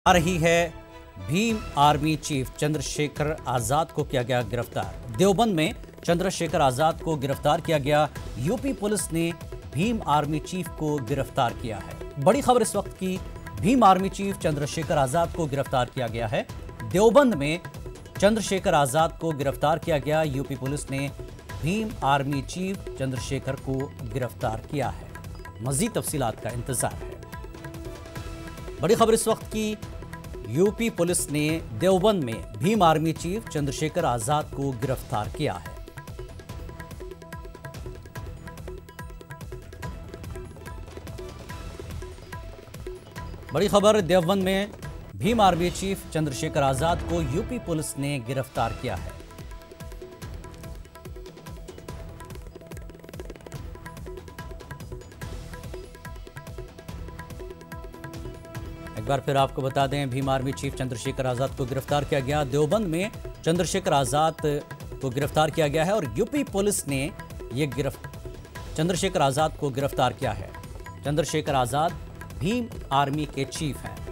आ रही है। Bhim army chief Chandrashekhar Azad को किया गया गिरफ्तार। देवबंद में चंद्रशेखर आजाद को गिरफ्तार किया गया। यूपी पुलिस ने भीम आर्मी चीफ को गिरफ्तार किया है। बड़ी खबर इस वक्त की, भीम आर्मी चीफ चंद्रशेखर आजाद को गिरफ्तार किया गया है। देवबंद में चंद्रशेखर आजाद को गिरफ्तार किया गया। यूपी पुलिस ने भीम आर्मी चीफ चंद्रशेखर को गिरफ्तार किया है। मजीद तफसीलात का इंतजार है। बड़ी खबर इस वक्त की, यूपी पुलिस ने देवबंद में भीम आर्मी चीफ चंद्रशेखर आजाद को गिरफ्तार किया है। बड़ी खबर, देवबंद में भीम आर्मी चीफ चंद्रशेखर आजाद को यूपी पुलिस ने गिरफ्तार किया है। एक बार फिर आपको बता दें, भीम आर्मी चीफ चंद्रशेखर आजाद को गिरफ्तार किया गया। देवबंद में चंद्रशेखर आजाद को गिरफ्तार किया गया है और यूपी पुलिस ने चंद्रशेखर आजाद को गिरफ्तार किया है। चंद्रशेखर आजाद भीम आर्मी के चीफ हैं।